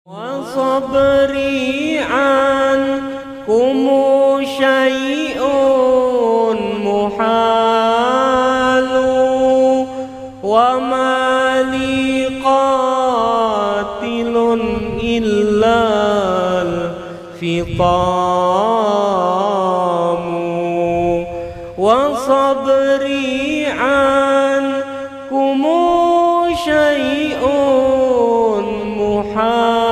وصبري عنكم شيء محال وما لي قاتل إلا الفطام وصبري عنكم شيء محال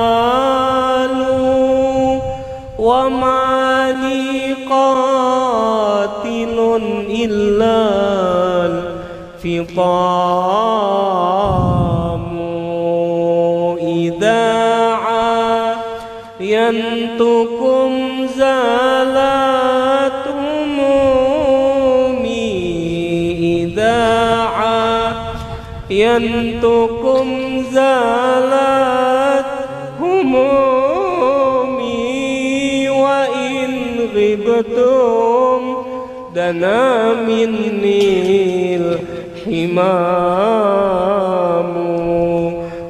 وما لي قاتل إلا الفطام إذا عاينتكم زالت همومي إذا عاينتكم زالت همومي وإن غبتم دنا مني الحمام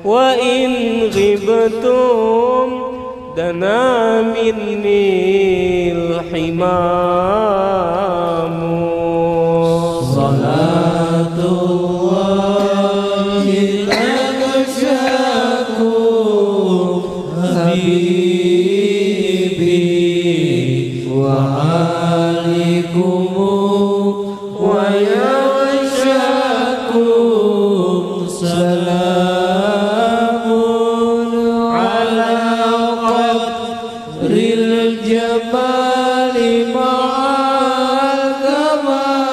وإن غبتم دنا مني الحمام صلاة الله لك شكور حبيبي وعليكم ويغشاكم سلام على قدر الجمال مع الكمال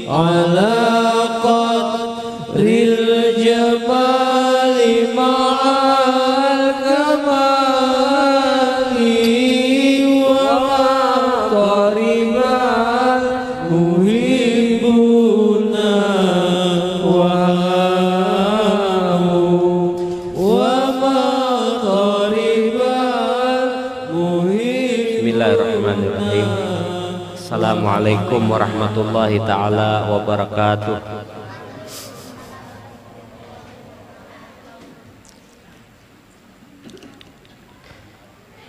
على قدر الجمال مع الكمال وما قرب المحبون وهاموا وما قرب المحبون. Bismillahirrahmanirrahim. Assalamualaikum warahmatullahi ta'ala wabarakatuh.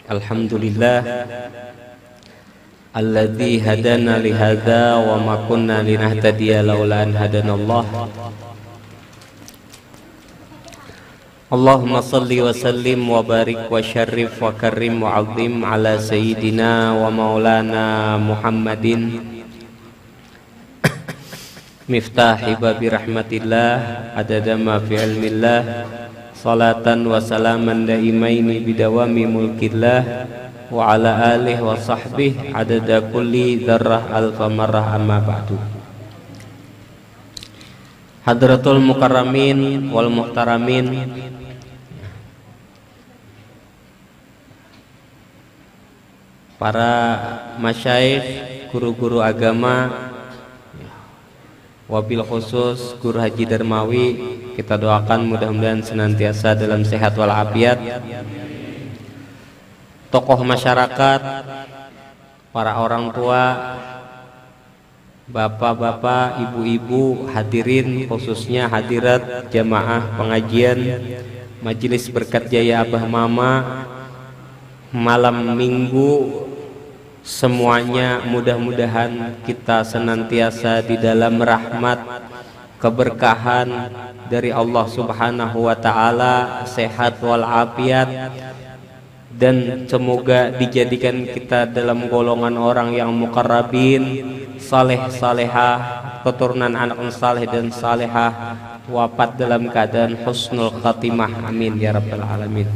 Alhamdulillah alladzi hadana li hadza wa ma kunna linahtadiya laula an hadanallah. Allahumma salli wa sallim wa barik wa syarrif wa karrim wa azim ala sayyidina wa maulana Muhammadin miftahi babi rahmatillah adada ma fi ilmillah salatan wa salaman daimaini bidawami mulkillah wa ala alihi wa sahbihi adada kulli dzarrah alfa marrah amma ba'du. Hadratul mukarramin wal muhtaramin, para masyayikh, guru-guru agama, wabil khusus Guru Haji Darmawi, kita doakan mudah-mudahan senantiasa dalam sehat walafiat. Tokoh masyarakat, para orang tua, bapak-bapak, ibu-ibu, hadirin, khususnya hadirat jamaah pengajian Majelis Berkat Jaya Abah Mama malam minggu, semuanya mudah-mudahan kita senantiasa di dalam rahmat keberkahan dari Allah Subhanahu wa ta'ala, sehat walafiat, dan semoga dijadikan kita dalam golongan orang yang muqarrabin, saleh salehah, keturunan anak saleh dan salehah, wafat dalam keadaan husnul khatimah, amin ya rabbal alamin.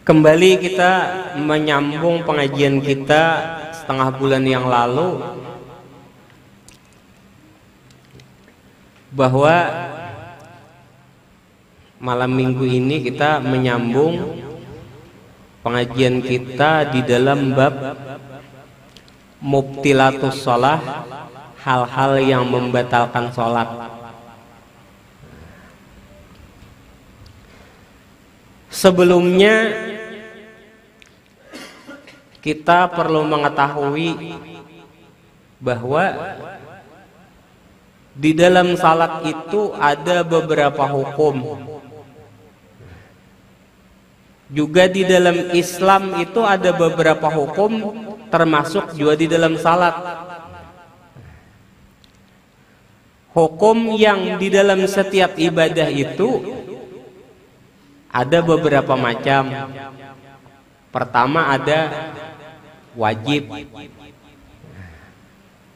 Kembali kita menyambung pengajian kita setengah bulan yang lalu, bahwa malam minggu ini kita menyambung pengajian kita di dalam bab mubtilatus shalah, hal-hal yang membatalkan sholat. Sebelumnya kita perlu mengetahui bahwa Di dalam salat itu ada beberapa hukum. Juga di dalam Islam itu ada beberapa hukum, termasuk juga di dalam salat. Hukum yang di dalam setiap ibadah itu ada beberapa macam. Pertama ada wajib,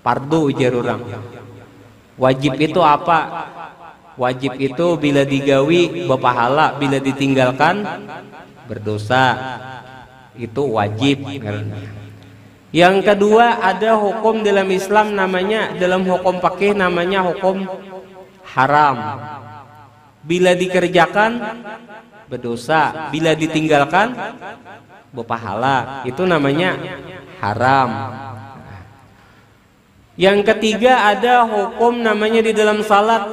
fardu ujar orang. Wajib itu apa? Wajib itu bila digawi berpahala, bila ditinggalkan berdosa. Itu wajib. Yang kedua ada hukum dalam Islam namanya, dalam hukum fikih namanya hukum haram. Bila dikerjakan berdosa, bila ditinggalkan berpahala. Itu namanya haram. Yang ketiga ada hukum namanya di dalam salat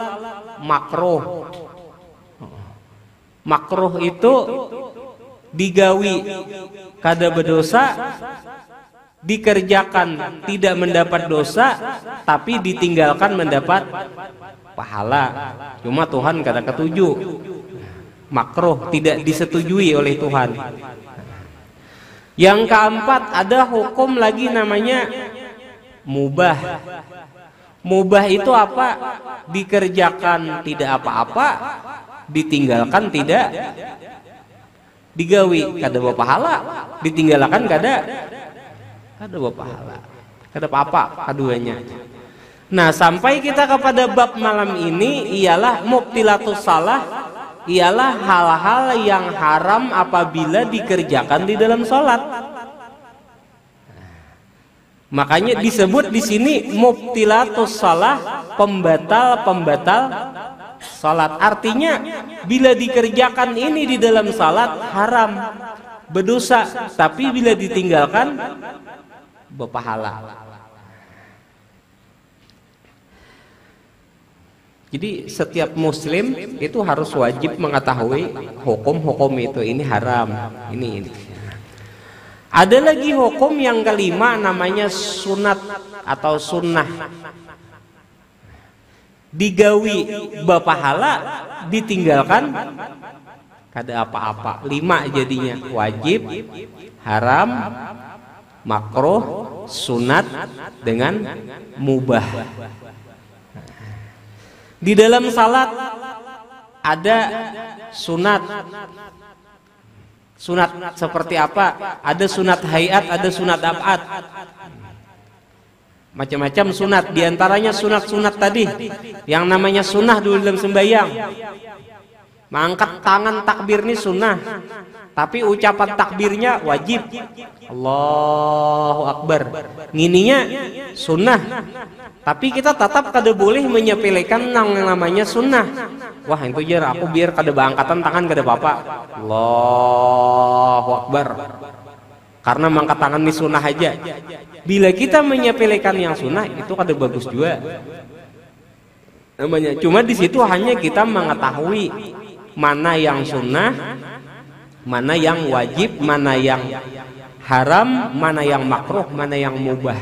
makruh. Makruh itu digawi kada berdosa, dikerjakan tidak mendapat dosa, tapi ditinggalkan mendapat pahala. Cuma Tuhan kada ketuju. Makruh, tidak disetujui oleh Tuhan. Yang keempat ada hukum lagi namanya mubah. Mubah itu apa? Dikerjakan tidak apa-apa, ditinggalkan tidak digawi, kada berpahala, ditinggalkan kada berpahala, kada apa-apa keduanya. Nah, sampai kita kepada bab malam ini ialah mubtilatus salah, ialah hal-hal yang haram apabila dikerjakan di dalam salat. Makanya disebut di sini mubtilatus salah, pembatal-pembatal salat. Artinya bila dikerjakan ini di dalam salat haram, berdosa, tapi bila ditinggalkan berpahala. Jadi setiap muslim itu harus wajib mengetahui hukum-hukum itu. Ini haram, ini. Ada lagi hukum yang kelima namanya sunat atau sunnah. Digawi berpahala, ditinggalkan kada apa-apa. 5 jadinya: wajib, haram, makruh, sunat dengan mubah. Di dalam salat ada sunat. Sunat seperti apa? Ada sunat hayat, ada sunat ab'ad. Macam-macam sunat. Di antaranya sunat-sunat tadi yang namanya sunnah dulu dalam sembahyang. Mengangkat tangan takbir ini sunnah, tapi ucapan takbirnya wajib. Allahu Akbar. Ngininya sunnah, tapi kita tetap kada boleh menyepelekan yang namanya sunnah. Wah, itu jar aku biar kada beangkatan tangan kada apa-apa. Allahu Akbar. Karena mengangkat tangan ini sunnah aja. Bila kita menyepelekan yang sunnah itu kada bagus juga. Namanya. Cuma di situ hanya kita mengetahui mana yang sunnah, mana yang wajib, mana yang haram, mana yang makruh, mana yang mubah.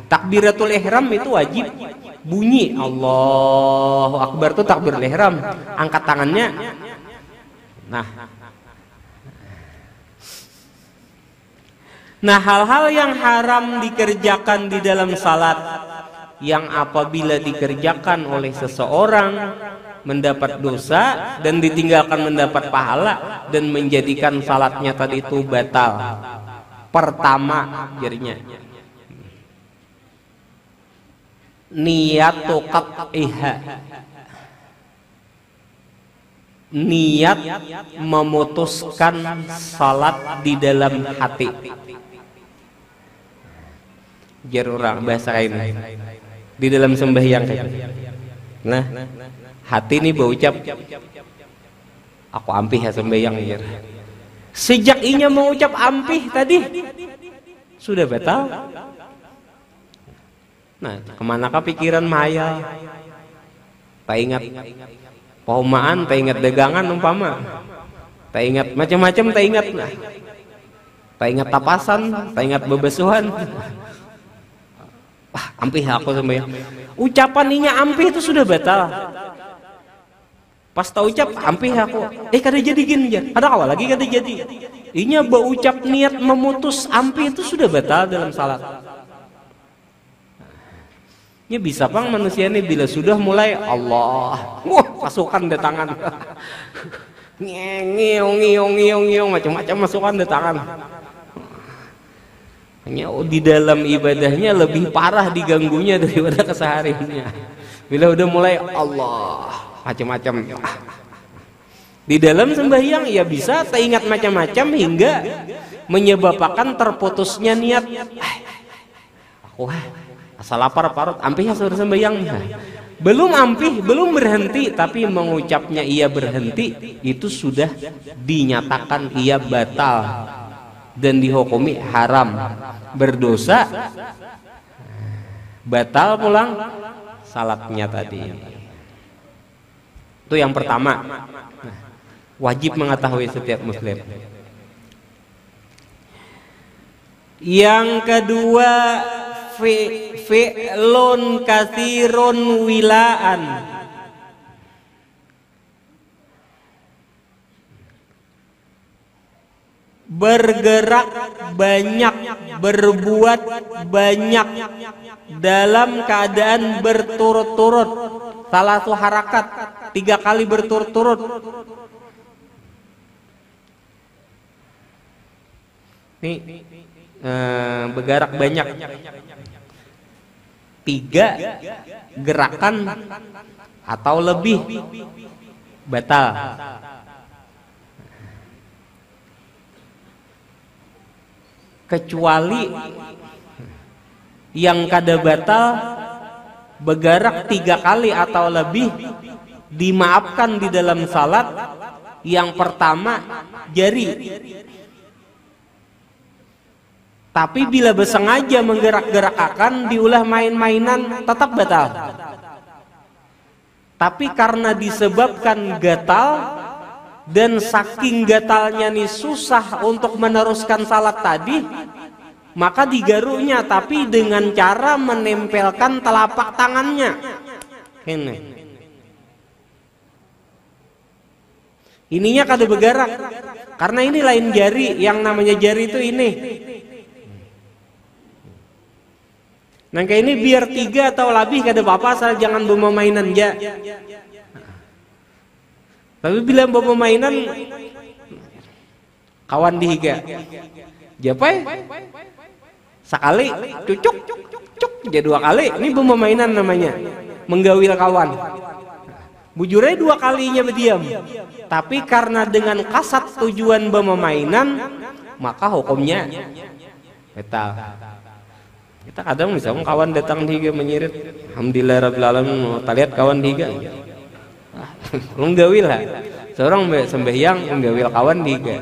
Takbiratul ihram itu wajib, bunyi Allahu Akbar itu takbiratul ihram, angkat tangannya. Nah, hal-hal yang haram dikerjakan di dalam salat, yang apabila dikerjakan oleh seseorang mendapat dosa dan ditinggalkan mendapat pahala dan menjadikan salatnya tadi itu batal. Pertama jadinya niyatu qat'iha, niat memutuskan salat di dalam hati. Jar orang bahasa ini di dalam sembahyang. Nah, hati ini berucap, aku ampih ya sembahyang. Sejak inya mengucap ampih tadi sudah batal. Nah, kemanakah pikiran maya? Tak ingat paumaan, tak ingat dagangan umpama, tak ingat macam-macam, tak ingat. Nah, tak ingat tapasan, tak ingat bebesuhan. Wah, ampih aku sembahyang. Ucapan inya ampih itu sudah batal. Pas tau ucap ampih aku, kada jadi gini jar. Ada awal lagi kada jadi. Inya berucap niat memutus ampih itu sudah batal dalam salat. Ini bisa pang manusia ini bila sudah mulai Allah, wah pasukan di tangan. Ngiung macam-macam masukan di tangan. Hanya di dalam ibadahnya lebih parah diganggunya daripada kesehariannya. Bila udah mulai Allah macam-macam. Di dalam sembahyang ya bisa teringat macam-macam hingga menyebabkan terputusnya niat. Aku asal lapar parut ampih suruh sembahyang. Belum ampih, belum berhenti, tapi mengucapnya ia berhenti itu sudah dinyatakan ia batal dan dihukumi haram, berdosa, batal pulang salatnya tadi. Itu yang pertama. Wajib mengetahui setiap muslim. Yang kedua, fi'lun katsirun wilaan. Bergerak banyak, berbuat banyak dalam keadaan berturut-turut. Salah satu harakat 3 kali berturut-turut. Nih, bergerak banyak. 3 gerakan atau lebih batal. Kecuali yang kada batal bergerak 3 kali atau lebih dimaafkan di dalam salat. Yang pertama jari. Tapi bila bersengaja menggerak-gerakkan diulah main-mainan tetap batal. Tapi karena disebabkan gatal dan saking gatalnya nih susah untuk meneruskan salat tadi, maka digaruhnya tapi dengan cara menempelkan telapak tangannya. Ini. Ininya kada bergerak. Karena ini lain jari, yang namanya jari itu ini. Nah kayak ini biar 3 atau lebih kada apa-apa asal jangan bawa mainan ya. Tapi bila bawa mainan kawan dihiga. Japai sekali cucuk cuk jadi 2 kali. Ini bawa mainan namanya. Menggawil kawan. Bujurnya 2 kalinya berdiam. Tapi karena dengan kasat tujuan bawa mainan, maka hukumnya batal. Kita kadang misalnya kawan datang dihiga menyirit, alhamdulillah rabbil alamin, kita lihat kawan dihiga. Menggawil lah. Seorang sembahyang menggawil kawan dihiga.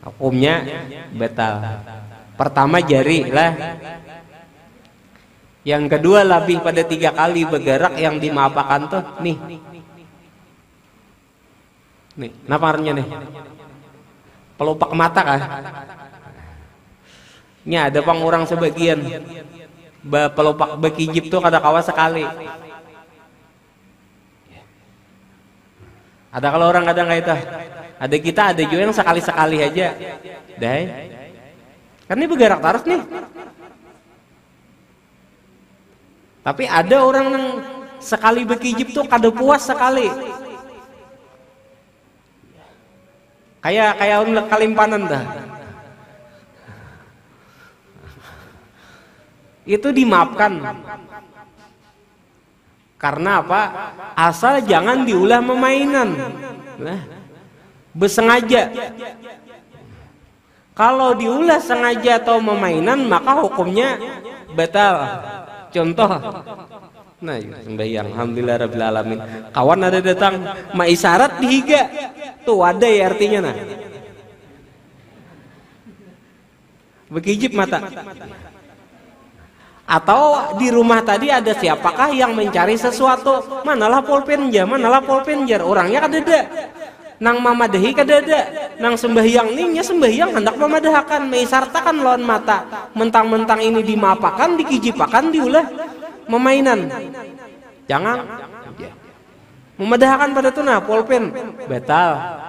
Hukumnya batal. Pertama jari lah. Yang kedua lebih pada 3 kali bergerak yang dimaafkan tuh nih. Nih, naparnya nih. Pelupak mata kah? Nya ada pang orang sebagian pelupak bekijip tuh kada kawa sekali. Ada kalau orang kadang kayak itu. Ada kita ada juga yang sekali-sekali aja. Dai. Kan ini bergerak terus nih. Tapi ada orang yang sekali bekijip tuh kada puas sekali. Kayak orang kalimpanan dah. Itu dimaafkan. Karena apa? Asal jangan diulah memainan. Nah, bersengaja. Kalau diulah sengaja atau memainan, maka hukumnya batal. Contoh. Nah, sembahyang alhamdulillah rabbil alamin. Kawan ada datang, maisyarat dihiga. Tuh ada ya artinya nah. Bekijip mata. Atau di rumah tadi ada siapakah yang mencari sesuatu? Manalah pulpen jar, orangnya kan ada. nang mamadahi kadada, nang sembahyang nya sembahyang hendak mamadahakan, meisartakan lawan mata, mentang-mentang ini dimapakan, dikijipakan, diulah memainan. Jangan memadahakan pada tuna pulpen batal.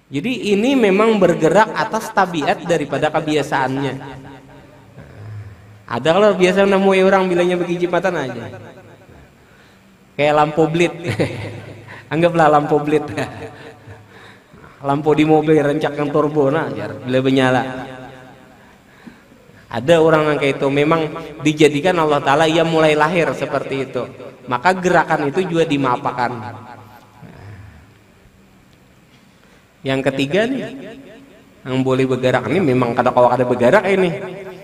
Jadi ini memang bergerak atas tabiat daripada kebiasaannya. Ada kalau biasa nemu orang bilangnya bekijipatan aja. Kayak lampu blit. Anggaplah lampu blit. Lampu di mobil rencakkan turbo nah bila menyala. Ada orang yang kayak itu memang dijadikan Allah Ta'ala ia mulai lahir seperti itu. Maka gerakan itu juga dimapakan. Yang ketiga nih, yang boleh bergerak ini memang kalau ada bergerak ini.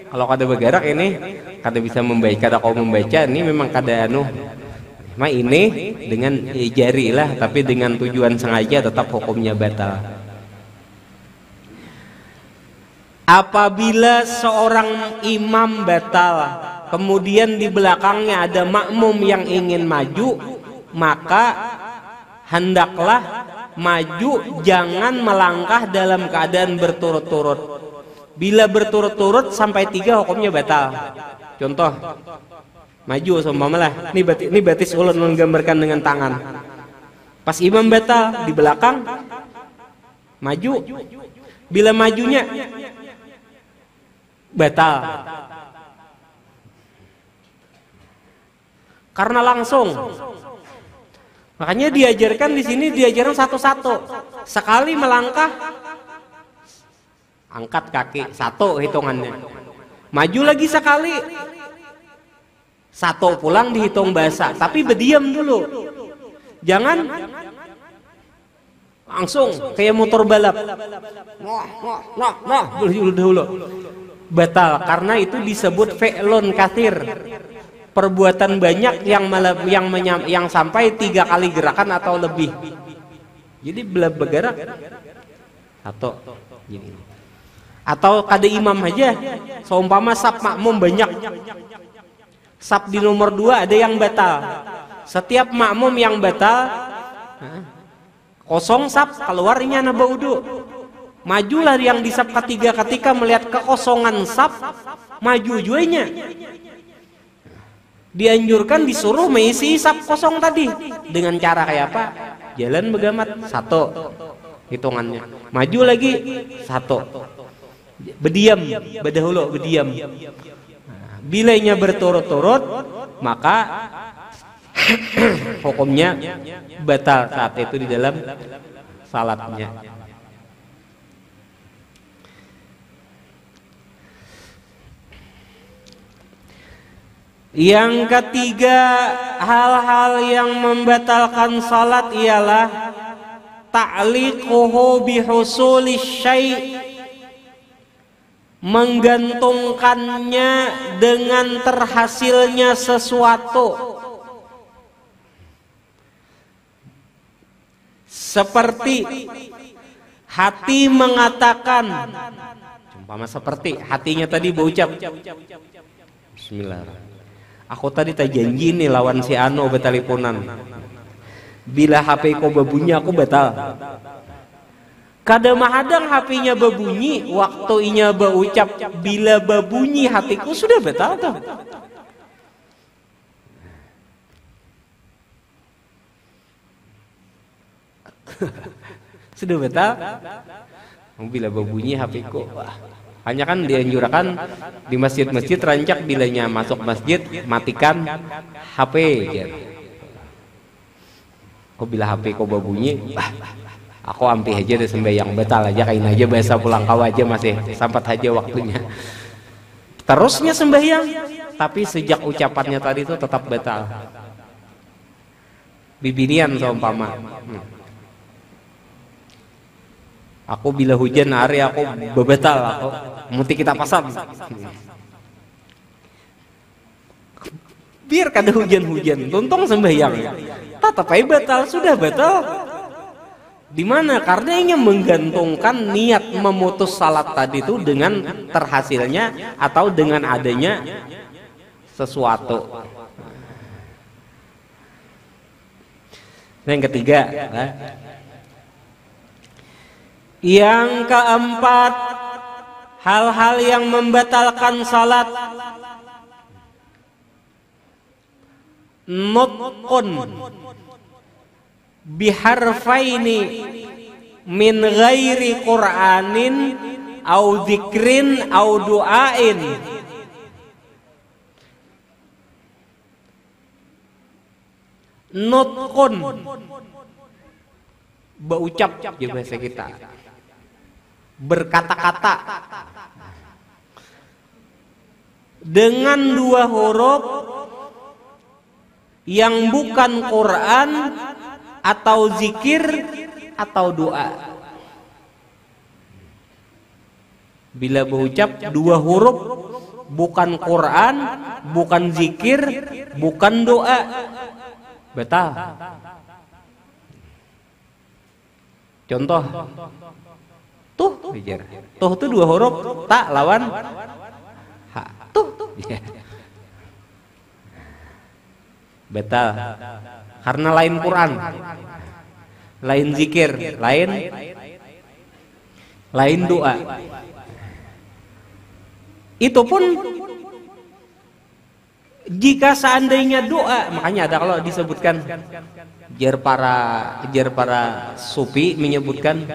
Kalau ada bergerak ini, kada bisa membaca, kada kau membaca ini memang kada anu. Nah ini dengan jari lah, tapi dengan tujuan sengaja tetap hukumnya batal. Apabila seorang imam batal, kemudian di belakangnya ada makmum yang ingin maju, maka hendaklah maju, jangan melangkah dalam keadaan berturut-turut. Bila berturut-turut sampai 3 hukumnya batal. Contoh, maju seumpamalah ini batis ulun menggambarkan dengan tangan. Pas imam batal di belakang maju, bila majunya batal karena langsung. Makanya diajarkan di sini diajarkan satu-satu. Sekali melangkah angkat kaki satu hitungannya. Maju lagi sekali satu pulang dihitung basah, tapi berdiam dulu. Jangan langsung kayak motor balap. Nah, dulu. Batal karena itu disebut fi'lun katsir. Perbuatan banyak yang sampai 3 kali gerakan atau lebih. Jadi bergerak atau gini. Atau kada imam aja, seumpama saf makmum banyak. Saf di nomor 2 ada yang batal. Setiap makmum yang batal kosong saf keluarnya naba wudu. Majulah yang di saf ketiga ketika melihat kekosongan saf, maju juanya. Dianjurkan disuruh mengisi saf kosong tadi dengan cara kayak apa? Jalan begamat satu hitungannya. Maju lagi satu. Berdiam, berdahulu berdiam. Bilanya berturut-turut, maka hukumnya batal saat itu di dalam salatnya. Yang ketiga, hal-hal yang membatalkan salat ialah ta'liquhu bihusuli syai', menggantungkannya dengan terhasilnya sesuatu. Seperti hati mengatakan, umpama seperti hatinya tadi berucap Bismillahirrahmanirrahim, aku tadi tak janji nih lawan si Ano betaliponan. Bila HP ko berbunyi aku batal. Kada mahadang HP-nya berbunyi, waktu inya berucap bila berbunyi hatiku sudah batal tuh. Sudah batal. Bila berbunyi HP-ku. Hanya kan dianjurkan di masjid-masjid rancak bilanya masuk masjid matikan HP. Kok bila HP kok berbunyi, aku ampi aja deh sembahyang batal aja kain aja biasa pulang kau aja masih sampat aja waktunya. Terusnya sembahyang, tapi sejak ucapannya tadi itu tetap batal. Bibinian seumpama. Aku bila hujan hari aku bebetal aku muti kita pasang. Biar kada hujan-hujan, tuntung sembahyang. Tetap aja batal, sudah batal. Di mana? Karena ingin menggantungkan niat memutus salat tadi itu dengan terhasilnya atau dengan adanya sesuatu. Yang ketiga, yang keempat, hal-hal yang membatalkan salat. Nutqun biharfaini min ghairi Qur'anin au dzikrin au du'ain. Nutqun, berucap di bahasa kita, berkata-kata dengan dua huruf yang bukan Quran atau zikir atau doa. Bila berucap dua huruf bukan Quran, bukan zikir, bukan doa, batal. Contoh, tuh, tuh itu dua huruf, tak lawan ha, tuh, batal. Karena lain Quran, lain zikir, lain doa. Itu pun jika seandainya doa, makanya ada kalau disebutkan jar para sufi menyebutkan,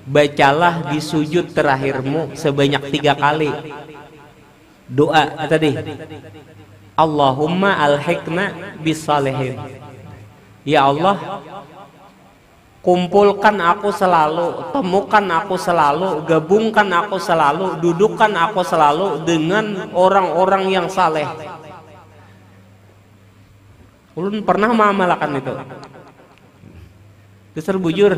bacalah di sujud terakhirmu sebanyak 3 kali doa tadi, Allahumma alhiqna bisalihin. Ya Allah, kumpulkan aku selalu, temukan aku selalu, gabungkan aku selalu, dudukkan aku selalu dengan orang-orang yang saleh. Ulun pernah mengamalkan itu. Besar bujur,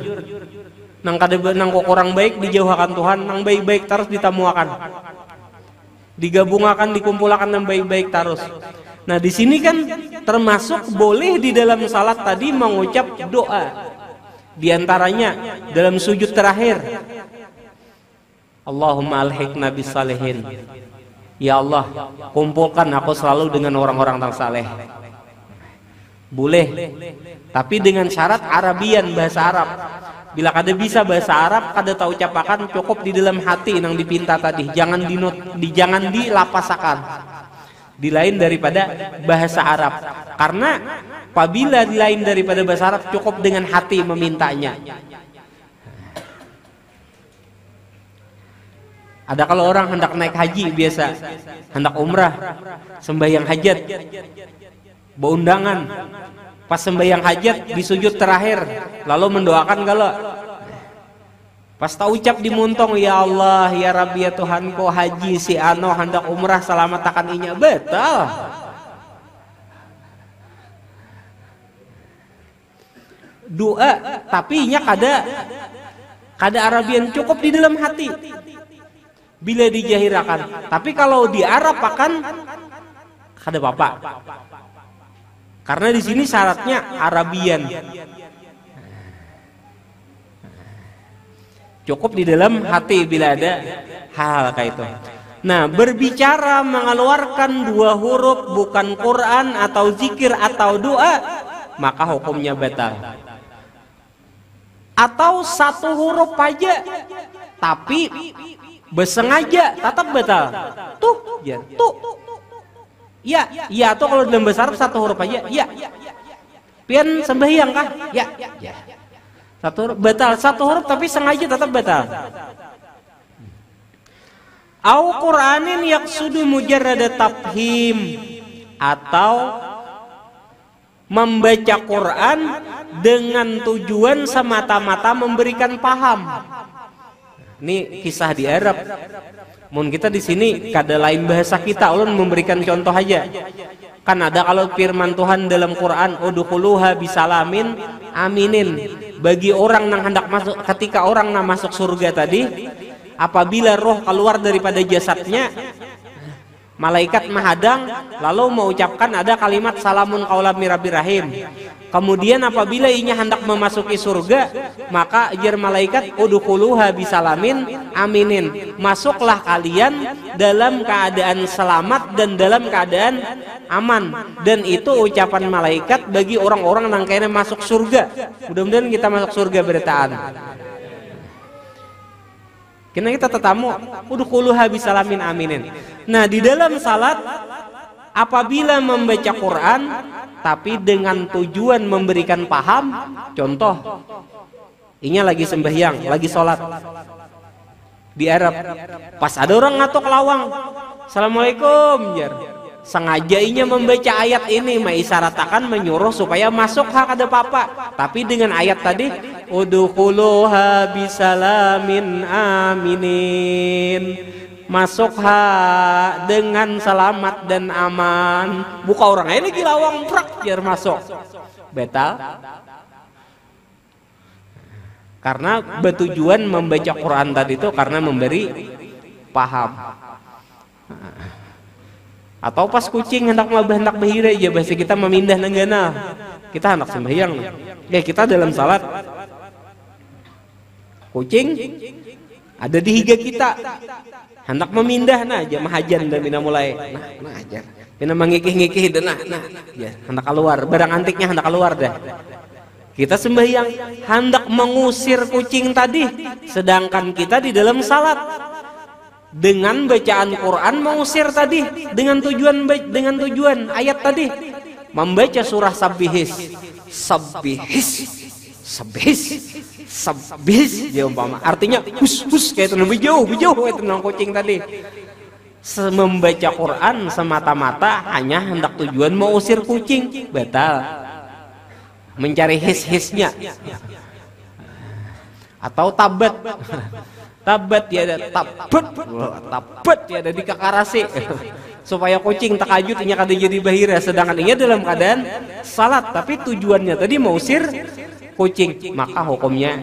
nang kok orang baik dijauhkan Tuhan, nang baik-baik terus ditamuakan, digabungkan, dikumpulkan yang baik-baik terus. Nah di sini kan termasuk boleh di dalam salat tadi mengucap doa. Di antaranya dalam sujud terakhir, Allahumma alhiqna bisalihin. Ya Allah, kumpulkan aku selalu dengan orang-orang yang saleh. Boleh, tapi dengan syarat Arabian, bahasa Arab. Bila kada bisa bahasa Arab, kada tahu ucapakan, cukup di dalam hati nang dipinta tadi. Jangan jangan dilapasakan. Di lain daripada bahasa Arab. Karena apabila di lain daripada bahasa Arab, cukup dengan hati memintanya. Ada kalau orang hendak naik haji biasa, hendak umrah, sembahyang hajat, beundangan, pas sembahyang hajat di sujud terakhir, lalu mendoakan kalau pas tak ucap di muntong, ya Allah, ya Rabbi, ya Tuhanku, haji si ano hendak umrah selamat akan inya, betul. Doa, tapi inya kada Arabian, cukup di dalam hati bila dijahirakan. Tapi kalau di Arab akan kada apa-apa. Karena di sini syaratnya Arabian. Cukup di dalam hati bila ada hal kayak itu. Nah, berbicara mengeluarkan dua huruf bukan Quran atau zikir atau doa, maka hukumnya batal. Atau satu huruf aja tapi bersengaja, tetap batal. Tuh, ya, tuh. Ya, ya, atau kalau dalam bahasa Arab satu huruf aja, ya. Pian sembahyang kah? Ya, ya. Satu huruf batal, satu huruf tapi sengaja tetap batal. Au Qur'anin yaqsudu mujarrada tafhim, atau membaca Quran dengan tujuan semata-mata memberikan paham. Ini kisah di Arab. Mun kita di sini kada lain bahasa kita, ulun memberikan contoh aja. Kan ada kalau firman Tuhan dalam Quran, udkhuluha bisalamin aminin. Bagi orang yang hendak masuk, ketika orang yang masuk surga tadi, apabila roh keluar daripada jasadnya, Malaikat menghadang lalu mengucapkan ada kalimat salamun qaulam mir rabbir rahim. Kemudian apabila inya hendak memasuki surga, maka ajar malaikat udkhuluha bisalamin aminin. Masuklah kalian dalam keadaan selamat dan dalam keadaan aman. Dan itu ucapan malaikat bagi orang-orang yang kayaknya masuk surga. Mudah-mudahan kita masuk surga bertaan. Karena kita tetamu udkhuluha bisalamin aminin. Nah, di dalam salat apabila membaca Quran tapi dengan tujuan memberikan paham, contoh inya lagi sembahyang, lagi sholat di Arab, pas ada orang ngatok lawang, assalamualaikum, jar. Sengaja inya membaca ayat ini mengisyaratkan menyuruh supaya masuk hak ada papa, tapi dengan ayat tadi udkhuluha bisalamin aminin, masukha dengan selamat dan aman. Buka orang ini lagi lawang prak biar masuk betal, karena bertujuan membaca Quran tadi itu karena memberi paham. Atau pas kucing hendak hendak bahira aja bahasa kita memindah nenggana, kita hendak sembahyang ya, kita dalam salat kucing ada di higa kita hendak memindah, nah aja mahajan dan bina mulai nah aja bina mengikih-ngikih dan nah ya hendak keluar, barang antiknya hendak keluar dah. Kita sembahyang hendak mengusir kucing tadi, sedangkan kita di dalam salat dengan bacaan Quran mengusir tadi dengan tujuan ayat tadi membaca surah Sabbihis ya umpama artinya hus kayak itu lebih jauh itu nang kucing tadi. Membaca Quran semata-mata hanya hendak tujuan mengusir kucing batal, mencari his-hisnya. Atau tabat ya ada tabat ya ada di kakarasi supaya kucing takajutnya kada jadi bahira, sedangkan ini dalam keadaan salat tapi tujuannya tadi mau usir kucing, maka hukumnya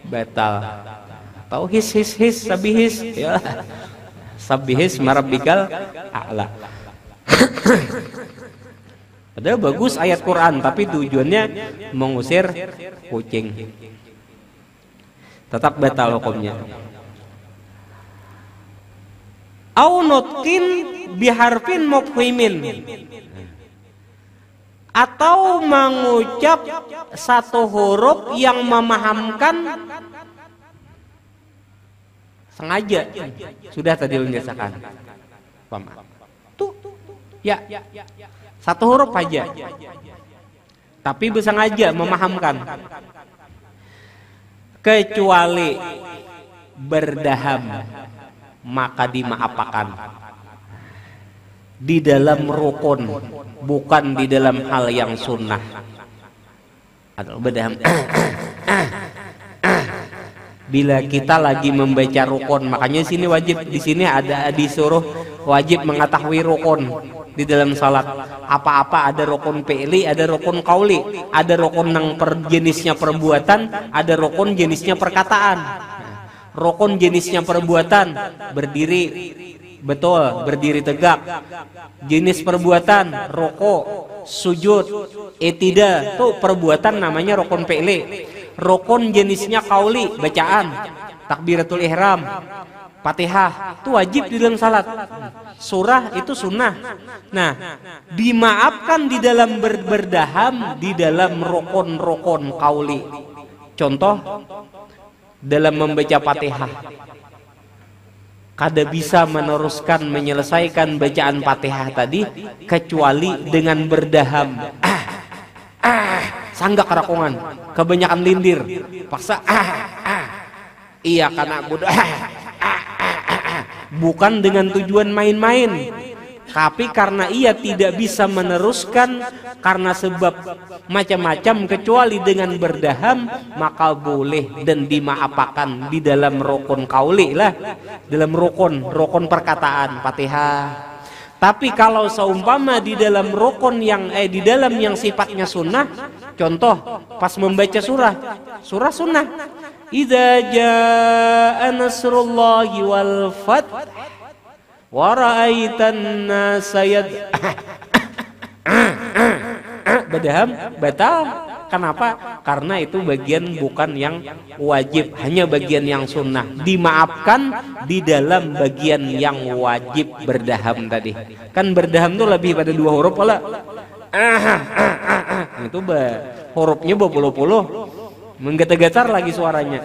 batal. Tahu his sabihis ya, sabihis marabbikal a'la. Ada bagus ayat Quran tapi tujuannya mengusir kucing, tetap batal hukumnya. Au nutqin biharfin mufhimin, atau mengucap satu huruf yang memahamkan sengaja. Sudah tadi menjelaskan. Tuh ya satu huruf aja tapi bersengaja memahamkan, kecuali berdaham maka dimaafkan di dalam rukun, bukan di dalam hal yang sunnah. Atau berdaham bila kita lagi membaca rukun, makanya sini wajib, di sini ada disuruh wajib mengetahui rukun di dalam salat. Apa-apa ada rukun fi'li, ada rukun qauli, ada rukun yang jenisnya perbuatan, ada rukun jenisnya perkataan. Rukun jenisnya perbuatan, berdiri betul, berdiri tegak. Jenis perbuatan, roko, sujud, itida, itu perbuatan namanya rukun fi'li. Rukun jenisnya qauli, bacaan, takbiratul ihram, Fatihah, itu wajib di dalam salat. Surah itu sunnah. Nah, dimaafkan di dalam berdaham di dalam rukun-rukun qauli. Contoh dalam membaca Fatihah, kada bisa meneruskan menyelesaikan bacaan Fatihah tadi kecuali dengan berdaham. Sanggak kerakongan, kebanyakan lindir, paksa iya karena bukan dengan tujuan main-main, tapi karena ia tidak bisa meneruskan karena sebab macam-macam kecuali dengan berdaham, maka boleh dan dimaafkan di dalam rukun qauli lah, dalam rukun perkataan Fatihah. Tapi kalau seumpama di dalam rukun yang di dalam yang sifatnya sunnah, contoh pas membaca surah sunnah, idza jaa nasrullahi wal fath, Wa ra'aitan nasa bedaham batal. Kenapa? Karena itu bagian bukan yang wajib, hanya bagian yang sunnah. Dimaafkan di dalam bagian yang wajib berdaham tadi. Kan berdaham tuh lebih pada 2 huruf pula. Itu hurufnya berpuluh-puluh. Menggetar-getar lagi suaranya.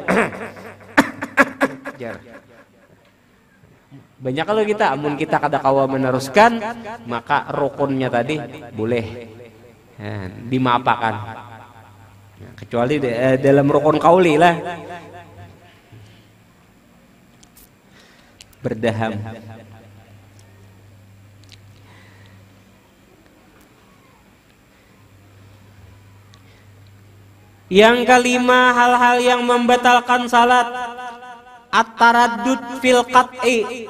Banyak kalau kita, amun kita kada kawa meneruskan, maka rukunnya tadi boleh dimaafkan. Kecuali dalam rukun kauli lah, berdaham. Yang kelima, hal-hal yang membatalkan salat, at-taraddud fil qat'i,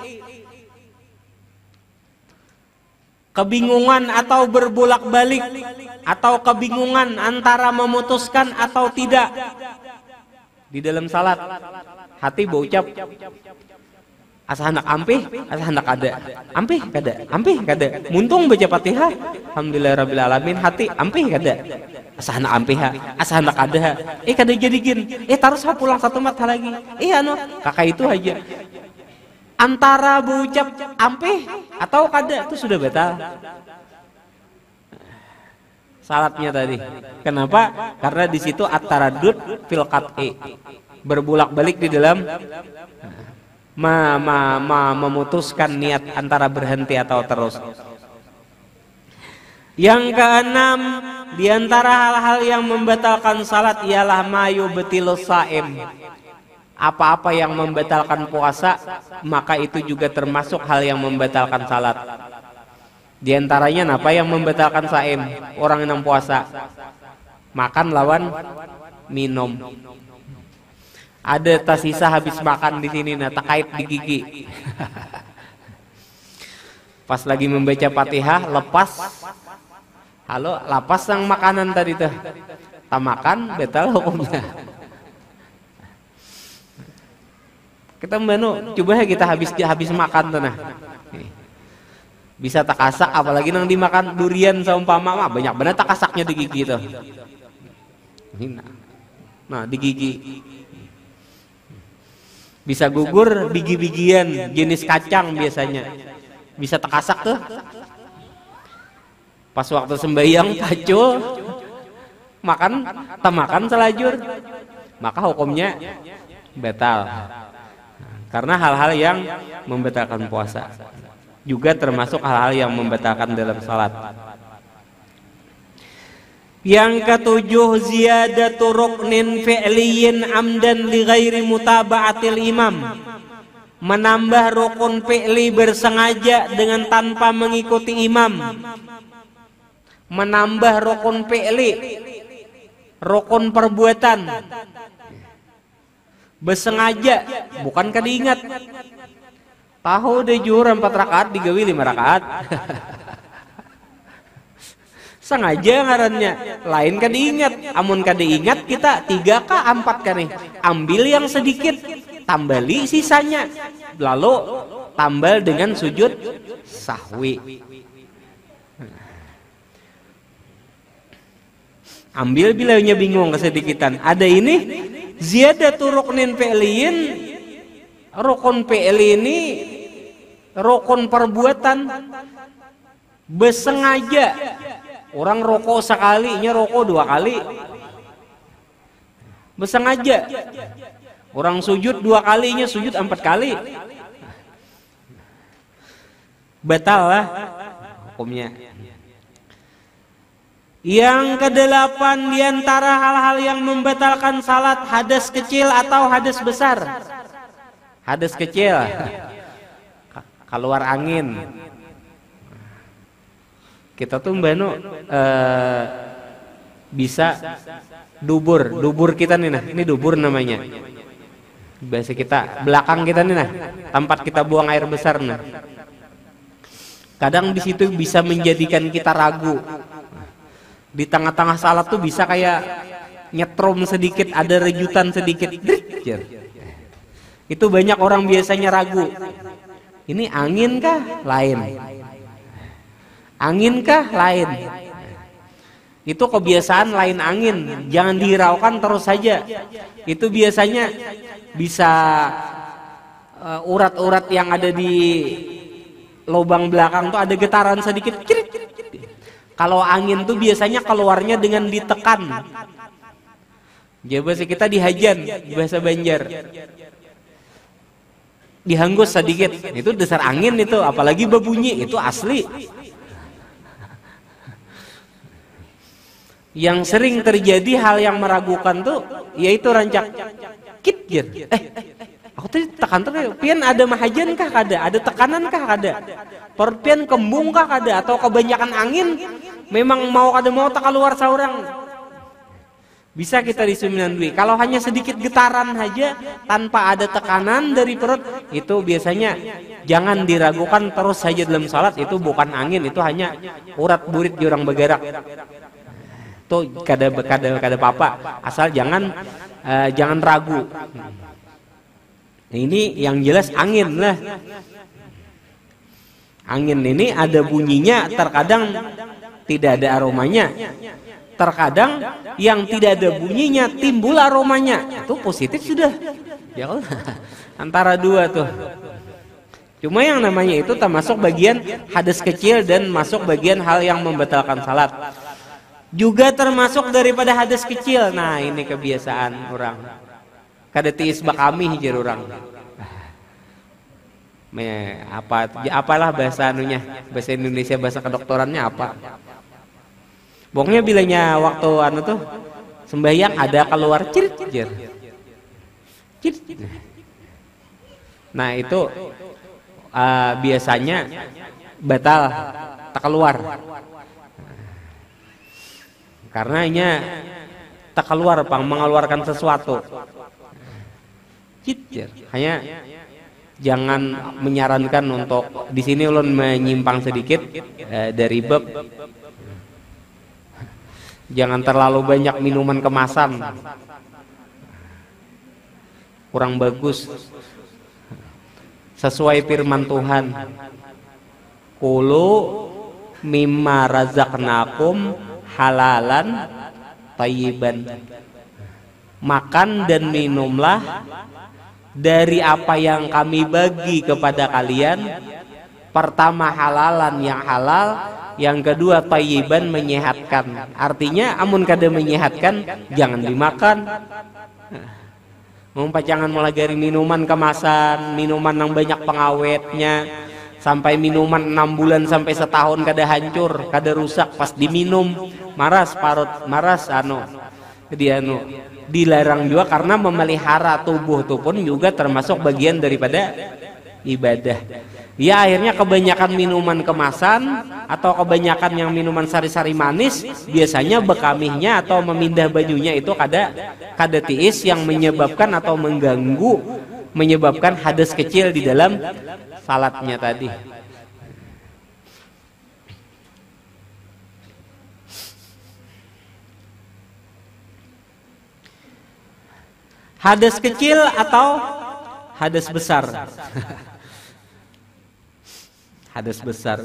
kebingungan atau berbolak-balik, atau kebingungan antara memutuskan atau tidak di dalam salat. Hati berucap asa hendak ampih, asa hendak ada, ampih kada, ampih kada. Muntung baca Fatihah, alhamdulillahirabbil alamin, hati ampih kada, asa hendak ampih, asa hendak ada, kada jadi gin, taruh pulang satu mata lagi, kakak itu aja. Antara berucap ampih atau kada itu sudah batal salatnya tadi. Kenapa? Karena di situ at-taraddud fil qat'i, berbolak-balik di dalam memutuskan niat antara berhenti atau terus. Yang keenam, di antara hal-hal yang membatalkan salat ialah ma yubtilus shaim. Apa-apa yang membatalkan puasa, maka itu juga termasuk hal yang membatalkan salat. Di antaranya apa yang membatalkan saim? Orang yang puasa, makan lawan minum. Ada tersisa habis makan di sini, terkait di gigi. Pas lagi membaca Fatihah, lepas, lapas sang makanan tadi tuh, tak makan, batal hukumnya. Kita coba ya kita habis makan tuh nah. Bisa tak kasak, apalagi nang dimakan durian saumpama mah banyak bener tak kasaknya di gigi tuh. Nah, di gigi. Bisa gugur bigi-bigian jenis kacang biasanya. Bisa tak kasak tuh. Pas waktu sembahyang pacul makan selajur, maka hukumnya batal. Karena hal-hal yang membatalkan puasa juga termasuk hal-hal yang membatalkan dalam salat. Yang ketujuh, ziyadatu ruknin fi'liyin amdan li ghairi mutaba'atil imam, menambah rukun fi'li bersengaja dengan tanpa mengikuti imam. Menambah rukun fi'li, rukun perbuatan bersengaja, bukan kada ingat. Tahu deh jur 4 rakaat digawi 5 rakaat. Sengaja ngarannya, lain kada ingat. Amun kada ingat kita 3 kah 4 kah nih. Ambil yang sedikit, tambali sisanya. Lalu tambal dengan sujud sahwi. Ambil bilanya bingung kesedikitan. Ada ini ziyadatu ruknin fi'liyin, rukun fi'li ini rukun perbuatan bersengaja. Orang rokok sekali, nya rokok 2 kali. Bersengaja. Orang sujud 2 kali, nya sujud 4 kali. Batal lah hukumnya. Yang ke-8, diantara hal-hal yang membatalkan salat, hadas kecil atau hadas besar. Hadas kecil, keluar angin. Kita tuh bisa dubur kita nih nah, ini dubur namanya. Bahasa kita belakang kita nih nah, tempat kita buang air besar nah. Kadang di situ bisa menjadikan kita ragu. Di tengah-tengah salat tuh bisa kayak nyetrum sedikit, ada rejutan sedikit. Itu banyak orang biasanya ragu. Ini angin kah? Lain. Angin kah? Lain. Itu kebiasaan lain angin, jangan dihiraukan terus saja. Itu biasanya bisa urat-urat yang ada di lubang belakang tuh ada getaran sedikit. Kalau angin tuh biasanya keluarnya dengan ditekan. Ya bahasa kita dihajan, bahasa Banjar. Dihanggus sedikit, itu dasar angin itu, apalagi berbunyi itu asli. Yang sering terjadi hal yang meragukan tuh yaitu rancak kitjir. Aku tadi tekan terus, pian ada mahajan kah kada? Ada tekanan kah kada? Perpian kembung kah kada? Atau kebanyakan angin memang mau kada mau tak keluar saurang. Bisa kita disuminan dui. Kalau hanya sedikit getaran saja tanpa ada tekanan dari perut, itu biasanya jangan diragukan terus saja dalam salat, itu bukan angin, itu hanya urat burit di orang bergerak. Tuh kada apa-apa, asal jangan ragu. Ini yang jelas angin lah. Angin ini ada bunyinya, terkadang tidak ada aromanya. Terkadang yang tidak ada bunyinya timbul aromanya. Itu positif sudah. Ya kan? Antara dua tuh. Cuma yang namanya itu termasuk bagian hadas kecil dan masuk bagian hal yang membatalkan salat. Juga termasuk daripada hadas kecil. Nah, ini kebiasaan orang. Kada tiis bakami hijir orang. Apalah bahasa anunya, bahasa Indonesia, bahasa kedokterannya apa? Pokoknya bilanya waktu anu tuh sembahyang ada keluar cirit. Nah, itu biasanya batal tak keluar. Karenanya tak keluar mengeluarkan sesuatu. Hanya jangan menyarankan untuk di sini ulun menyimpang sedikit dari bab jangan terlalu banyak minuman kemasan. Kurang bagus. Sesuai firman Tuhan. Kulu mimma razaqnakum halalan thayyiban. Makan dan minumlah dari apa yang kami bagi kepada kalian. Pertama halalan yang halal, yang kedua thayyiban menyehatkan. Artinya amun kada menyehatkan jangan dimakan. Jangan mulai dari minuman kemasan, minuman yang banyak pengawetnya, sampai minuman 6 bulan sampai setahun kada hancur, kada rusak pas diminum, maras parut, maras dilarang juga karena memelihara tubuh itu pun juga termasuk bagian daripada ibadah. Ya akhirnya kebanyakan minuman kemasan atau kebanyakan yang minuman sari-sari manis biasanya bekamihnya atau memindah bajunya itu kada tiis yang menyebabkan atau mengganggu, menyebabkan hadas kecil di dalam salatnya tadi. Hadas kecil atau hadas besar? Hadas besar.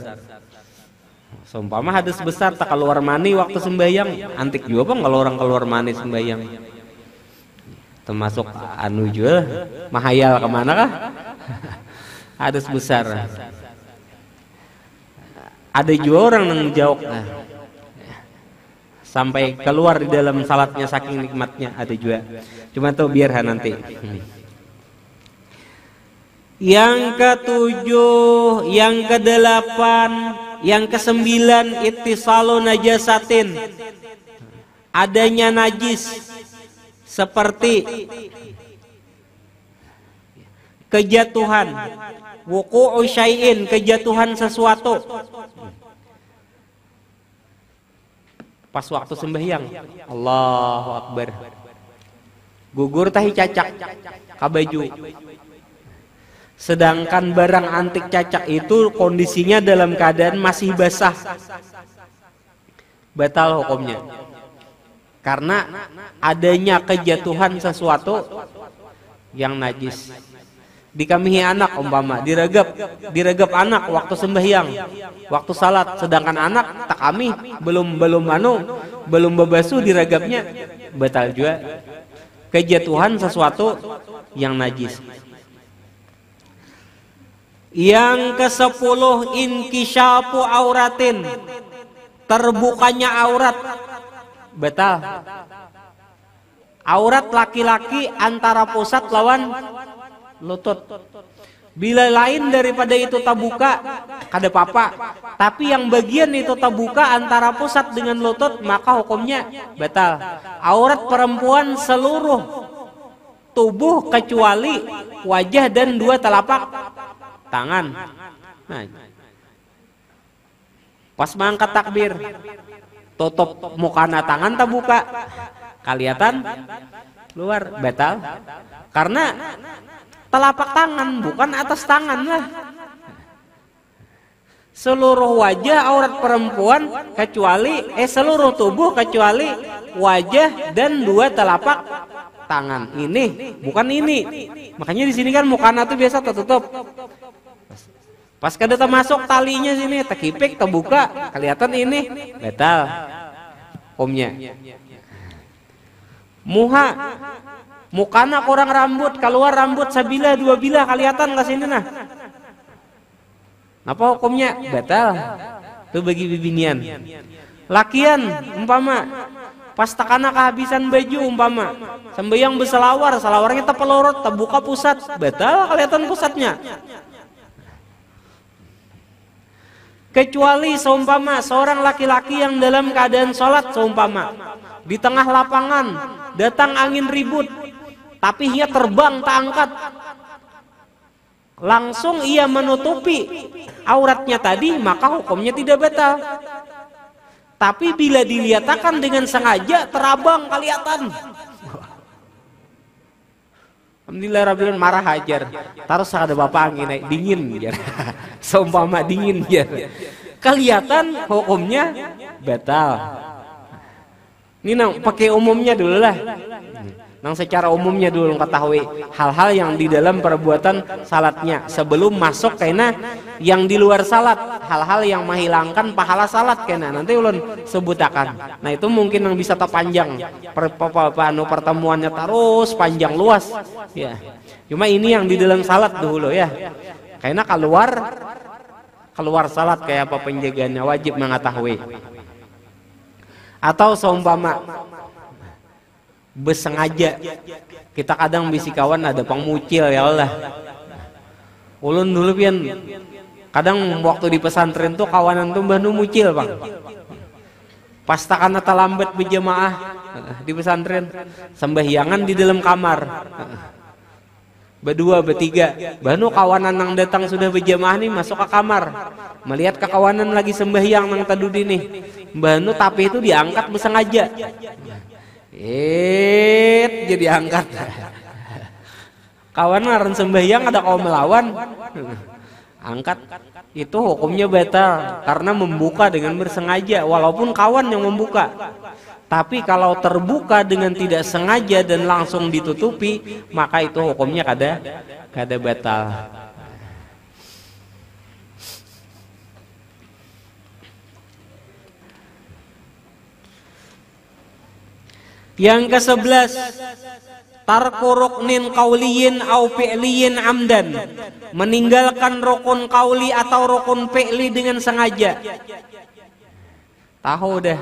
Seumpama hadas besar tak keluar mani waktu sembahyang, antik juga bang kalau orang keluar mani sembahyang. Termasuk anu juga mahayal kemana kah? Hadas besar. Ada juga orang yang jauh sampai keluar di dalam salatnya saking nikmatnya, ada juga. Cuma tuh biar nanti. Yang ketujuh, yang kedelapan, yang kesembilan ittisalu najasatin. Adanya najis seperti kejatuhan, wuqu'u syai'in, kejatuhan sesuatu. Pas waktu sembahyang, Allahu Akbar. Gugur tahi cacak kabaju. Sedangkan barang antik cacak itu kondisinya dalam keadaan masih basah, batal hukumnya. Karena adanya kejatuhan sesuatu yang najis. dikamihi anak umpama, diregep anak waktu sembahyang, waktu salat, sedangkan anak tak kami belum berbasuh diregapnya, batal juga kejatuhan sesuatu yang najis. Yang ke-10 inkisyafu auratin, terbukanya aurat, batal. Aurat laki-laki antara pusat lawan lutut. Bila lain daripada itu terbuka, kada apa-apa. Tapi yang bagian itu terbuka antara pusat dengan lutut, maka hukumnya batal. Aurat perempuan seluruh tubuh kecuali wajah dan 2 telapak tangan. Nah, pas mangkat takbir, tutup mukana tangan terbuka, kelihatan luar, batal. Karena telapak tangan, bukan atas tangan lah. Seluruh wajah aurat perempuan kecuali seluruh tubuh kecuali wajah dan 2 telapak tangan. Ini bukan ini. Makanya di sini kan mukana tuh biasa tertutup. Pas kada termasuk talinya sini, tekipik terbuka, kelihatan ini, batal hukumnya. Muha, mukana kurang rambut, keluar rambut sebilah 2 bilah, kelihatan ke sini nah. Apa hukumnya? Batal. Itu bagi bibinian. Lakian umpama pas takana kehabisan baju umpama, sembahyang berselawar, selawarnya terpelorot, terbuka pusat, batal, kelihatan pusatnya. Kecuali seumpama seorang laki-laki yang dalam keadaan sholat, seumpama di tengah lapangan datang angin ribut, tapi ia terbang tak angkat, langsung ia menutupi auratnya tadi, maka hukumnya tidak batal. Tapi bila dilihatkan dengan sengaja, terabang kelihatan, alhamdulillah Rabbil alamin, marah hajar. Terus ada bapak angin naik dingin jar. Seumpama dingin jar. Kelihatan hukumnya batal. Ini nang pakai umumnya dulu lah. Nang secara umumnya dulu ketahui hal-hal yang di dalam perbuatan salatnya sebelum masuk kena yang di luar salat, hal-hal yang menghilangkan pahala salat kena nanti ulun sebutakan. Nah itu mungkin yang bisa terpanjang pertemuannya terus panjang luas ya. Cuma ini yang di dalam salat dulu ya. Karena keluar salat kayak apa penjagaannya wajib mengetahui. Atau seumpama bersengaja, kita kadang bisi kawan ada pengmucil ya Allah. Ulun dulu pian kadang waktu di pesantren tuh kawanan tuh banu mucil bang. Pas takana terlambat berjamaah di pesantren, sembahyangan di dalam kamar. Berdua, bertiga, banu kawanan yang datang sudah berjamaah nih masuk ke kamar, melihat ke kawanan lagi sembahyang nang tadudi nih, banu tapi itu diangkat bersengaja, jadi angkat. Kawanan sembahyang ada kaum melawan, angkat, itu hukumnya batal karena membuka dengan bersengaja, walaupun kawan yang membuka. Tapi kalau terbuka dengan tidak sengaja dan langsung ditutupi, maka itu hukumnya kada batal. Yang ke-11, tarku ruknin qauliyin au fi'liyin amdan, meninggalkan rukun qauli atau rukun fi'li dengan sengaja. Tahu dah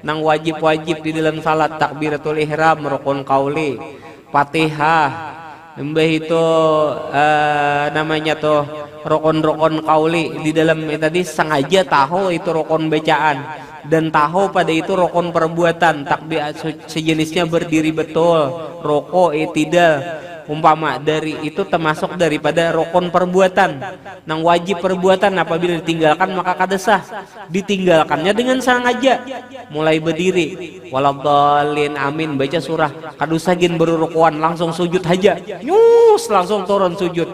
nang wajib-wajib di dalam salat, takbiratul ihram rukun qauli, Fatihah, mbah itu namanya tuh rukun-rukun qauli di dalam tadi sengaja tahu itu rukun bacaan dan tahu pada itu rukun perbuatan, takbir sejenisnya berdiri betul, roko, itidal, umpama dari itu termasuk daripada rukun perbuatan. Nang wajib perbuatan apabila ditinggalkan maka kada sah. Ditinggalkannya dengan sengaja, mulai berdiri waladhdallin amin, baca surah kadusagin berurukuan langsung sujud aja, nyus langsung turun sujud,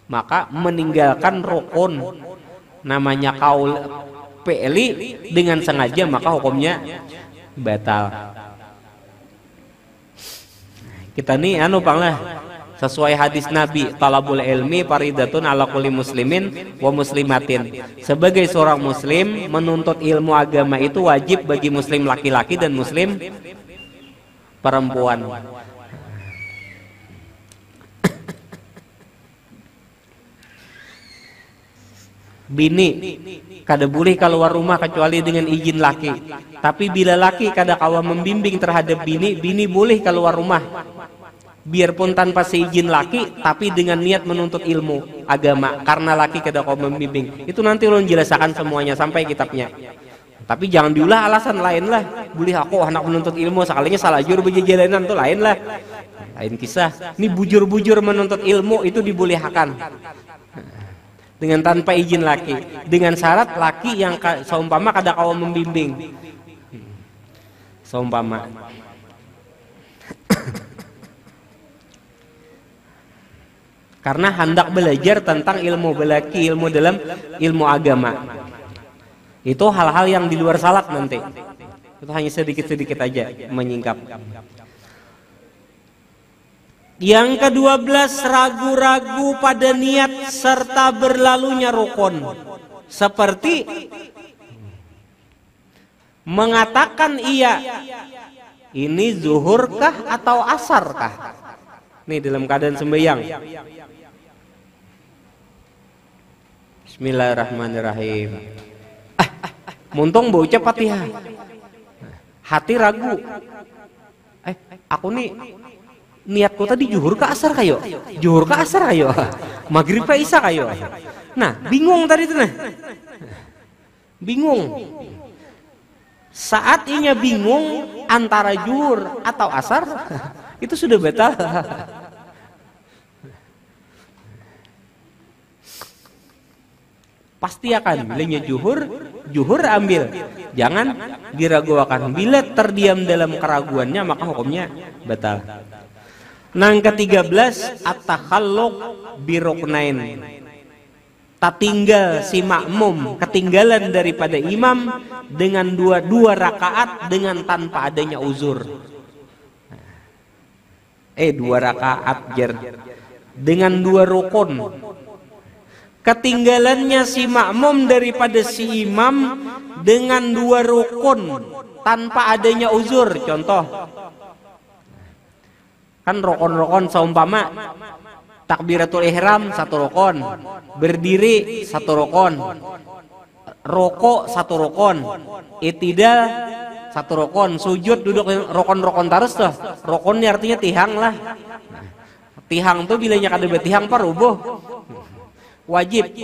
maka meninggalkan rukun namanya qaul fi'li dengan sengaja, maka hukumnya batal. Kita nih panglah Sesuai hadis Nabi, talabul ilmi faridatun ala kulli muslimin wa muslimatin. Sebagai seorang muslim, menuntut ilmu agama itu wajib bagi muslim laki-laki dan muslim perempuan. Bini kada boleh keluar rumah kecuali dengan izin laki. Tapi bila laki kada kawa membimbing terhadap bini, bini boleh keluar rumah biarpun tanpa seizin laki, tapi dengan niat menuntut ilmu agama, karena laki kada kawa membimbing. Itu nanti ulun jelaskan semuanya sampai kitabnya. Tapi jangan diulah alasan lain lah. Boleh aku anak menuntut ilmu sekalinya salah jur berjalanan tuh lain lah. Lain kisah. Ini bujur-bujur menuntut ilmu itu dibolehkan. Dengan tanpa izin laki, dengan syarat laki yang seumpama kada kawa membimbing, seumpama. Karena hendak belajar tentang ilmu belaki, ilmu dalam ilmu agama, itu hal-hal yang di luar salat nanti. Itu hanya sedikit-sedikit aja menyingkap. Yang ke-12, ragu-ragu pada niat serta berlalunya rukun, seperti mengatakan iya, ini zuhurkah atau asarkah? Nih dalam keadaan sembahyang. Bismillahirrahmanirrahim. Muntung bocah Fatihah, hati ragu. Aku nih niatku tadi zuhur ke asar kayo, zuhur ke asar kayo, maghrib ke isya kayo. Nah, bingung tadi tuh nah. Bingung. Saat inya bingung antara zuhur atau asar, itu sudah batal. Pasti akan bilangnya zuhur ambil. Jangan diragukan. Bila terdiam dalam keraguannya maka hukumnya batal. Nang ke-13, at-takhalluq bi ruknain. Tatinggal si makmum, ketinggalan daripada imam dengan dua rakaat dengan tanpa adanya uzur. 2 rakaat dengan 2 rukun. Ketinggalannya si makmum daripada si imam dengan 2 rukun tanpa adanya uzur. Contoh, kan rukun-rukun seumpama takbiratul ihram 1 rukun, berdiri 1 rukun, rokok 1 rukun, itidal 1 rukun, sujud duduk rukun-rukun terus tuh. Rukun ini artinya tihang lah. Tihang tuh bilanya kada betihang parubuh wajib.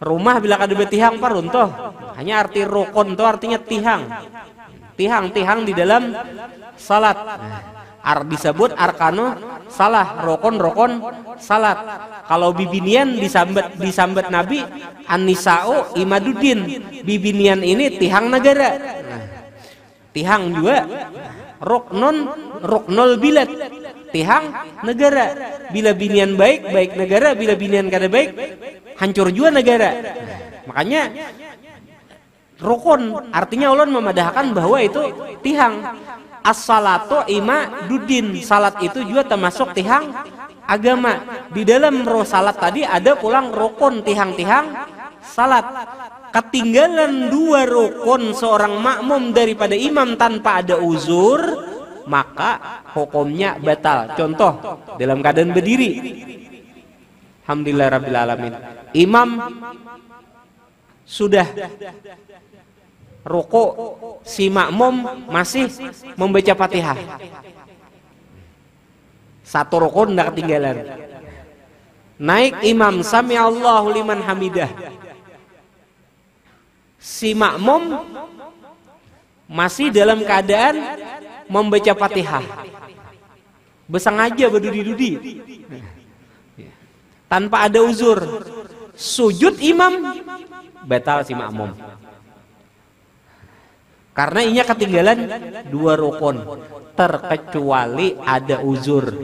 Rumah bila kada betihang paruntuh. Hanya arti rukun tuh artinya tihang. Tihang di dalam salat. Disebut arkanu salah, rukun salat. Kalau bibinian disambat Nabi, an-nisa'u imaduddin. Bibinian ini tihang negara. Tihang juga ruknul bilad. Tihang negara. Bila binian baik negara, bila binian kada baik hancur juga negara. Makanya rukun artinya ulun memadahkan bahwa itu tihang. As-salatu imaduddin, salat itu juga termasuk tihang agama. Di dalam roh salat tadi ada pulang rukun tihang-tihang salat. Ketinggalan 2 rukun seorang makmum daripada imam tanpa ada uzur, maka hukumnya batal. Contoh, dalam keadaan berdiri, alhamdulillah rabbil alamin, imam sudah rukuk, si makmum masih membaca Fatihah, 1 rukun tidak ketinggalan. Naik imam sami Allahu liman hamidah, si makmum masih dalam keadaan membaca Fatihah, bersengaja berdudi-dudi tanpa ada uzur, sujud imam batal si makmum. Karena inya ketinggalan 2 rukun, terkecuali ada uzur.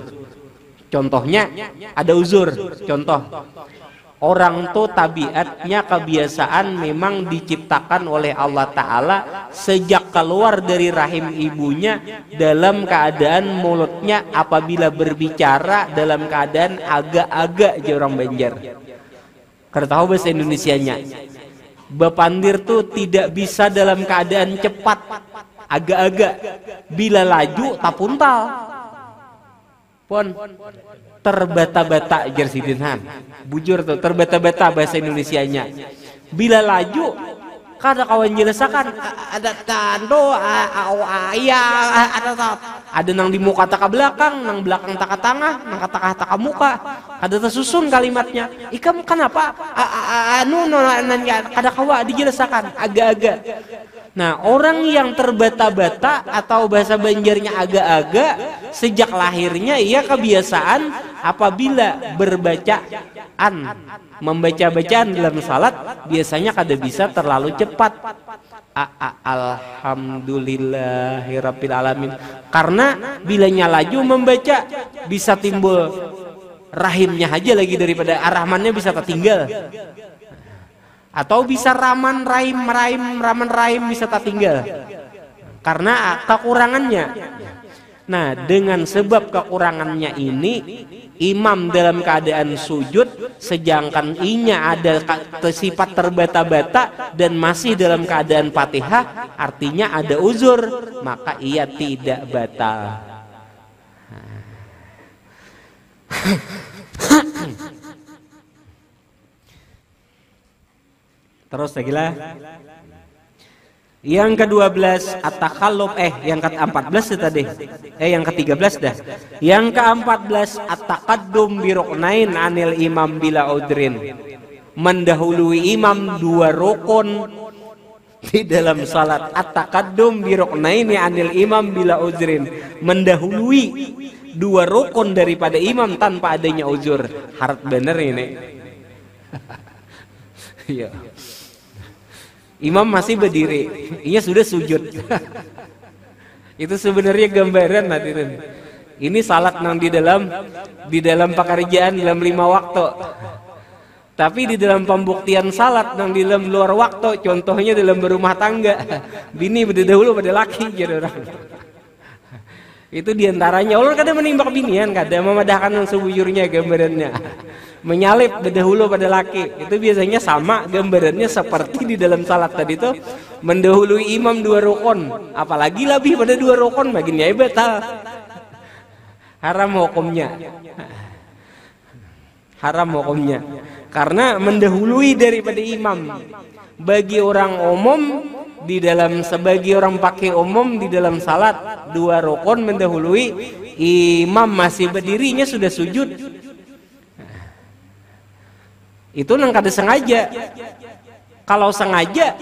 Contohnya ada uzur. Contoh, Orang tuh tabiatnya kebiasaan memang diciptakan oleh Allah Ta'ala sejak keluar dari rahim ibunya dalam keadaan mulutnya apabila berbicara dalam keadaan agak-agak orang Banjar. Karena tahu bahasa Indonesianya, Bapandir tuh tidak bisa dalam keadaan cepat, agak-agak. Bila laju tapuntal pon terbata-bata jersidinhan. Bujur tuh terbata-bata bahasa Indonesianya. Bila laju kada kawan jelasakan ada tando ada nang di muka taka belakang, nang belakang taka tengah, nang taka taka muka. Ada tersusun kalimatnya. Ikam kenapa kada kawa dijelasakan agak-agak. Nah, orang yang terbata-bata atau bahasa Banjarnya agak-agak, sejak lahirnya ia kebiasaan apabila membaca bacaan dalam salat biasanya kada bisa terlalu cepat. Alhamdulillahirabbil alamin. Karena bilanya laju membaca bisa timbul rahimnya aja lagi daripada ar-Rahmannya bisa tertinggal. Atau bisa raman rahim bisa tertinggal karena kekurangannya. Nah, dengan sebab kekurangannya ini, imam dalam keadaan sujud sedangkan inya ada sifat terbata-bata dan masih dalam keadaan Fatihah, artinya ada uzur, maka ia tidak batal. Terus lagi lah. Yang ke-12 at-takhalluf yang ke-14 tadi. Yang ke-13 dah. Yang ke-14 at-taqaddum bi ruknain anil imam bila udrin. Mendahului imam 2 rukun di dalam salat. At-taqaddum bi ruknain anil imam bila udrin. Mendahului 2 rukun daripada imam tanpa adanya uzur. Harap bener ini. Iya. Imam masih berdiri, ia sudah sujud. Itu sebenarnya gambaran hadirin. Ini salat nang di dalam pekerjaan dalam 5 waktu. Tapi di dalam pembuktian salat nang di dalam luar waktu, contohnya dalam berumah tangga, bini berdahulu pada laki jadi orang. Itu diantaranya. Allah kadang menimbak binian, kadang memadahkan yang sebujurnya gambarannya. Menyalip berdahulu pada laki. Itu biasanya sama gambarannya seperti di dalam salat tadi itu. Mendahului imam 2 rukun. Apalagi lebih pada 2 rukun, baginya batal. Haram hukumnya. Haram hukumnya. Karena mendahului daripada imam. Bagi orang umum di dalam sebagai orang pakai umum di dalam salat 2 rukun mendahului imam masih berdirinya sudah sujud. Itu nang kada sengaja. Kalau sengaja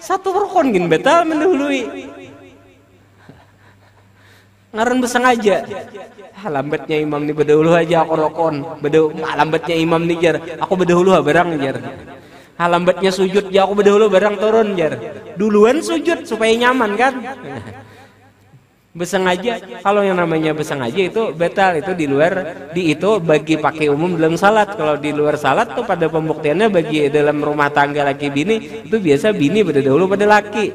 1 rukun gin batal mendahului. Ngaran bersengaja. Lambatnya imam ni berdahulu aja aku rukun. Lambatnya imam ni jar, aku berdahulu barang jar. Lambatnya sujud ya aku berdahulu barang turun jar. Duluan sujud supaya nyaman kan. Bersengaja, kalau yang namanya bersengaja itu batal, itu di luar itu bagi pakai umum dalam salat. Kalau di luar salat tuh pada pembuktiannya bagi dalam rumah tangga laki bini itu biasa bini berdahulu pada laki.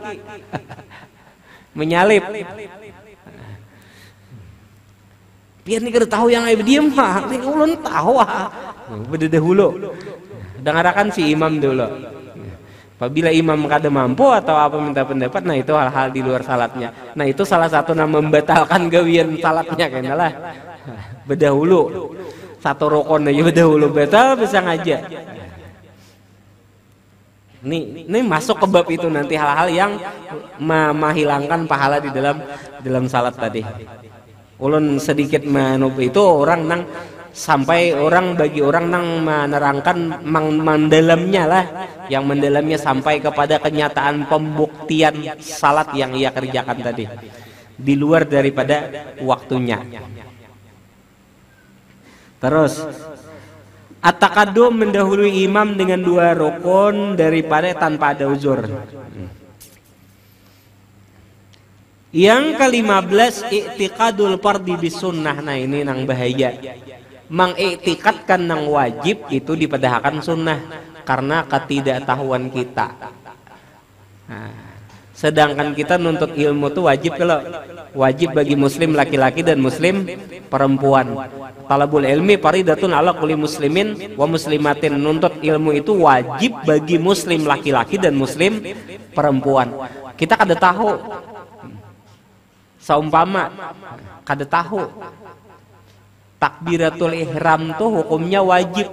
Menyalip. Biar nih kada tahu yang ai diem mah, nih ulun tahu berdahulu. Dengarkan si imam dulu. Apabila imam kada mampu atau apa minta pendapat, nah itu hal-hal di luar salatnya. Nah itu salah satu nama membatalkan gawian salatnya kayaknya lah. Berdahulu 1 rukun aja berdahulu batal bisa ngaja. Ini masuk ke bab itu nanti hal-hal yang menghilangkan pahala di dalam salat tadi. Ulun sedikit menub itu orang nang sampai orang bagi orang nang menerangkan mendalamnya lah, yang mendalamnya sampai kepada kenyataan pembuktian salat yang ia kerjakan tadi di luar daripada waktunya. Terus at-taqaddum mendahului imam dengan 2 rukun daripada tanpa ada uzur. Yang ke-15 i'tiqadul fardhi bis sunnah. Nah ini nang bahaya. mengiktikadkan nang wajib itu dipadahkan sunnah karena ketidaktahuan kita. Nah, sedangkan kita nuntut ilmu itu wajib, kalau wajib bagi muslim laki-laki dan muslim perempuan. Talabul ilmi faridatun ala kulli muslimin wa muslimatin. Nuntut ilmu itu wajib bagi muslim laki-laki dan muslim perempuan. Kita kada tahu, saumpama kada tahu takbiratul ihram tuh hukumnya wajib,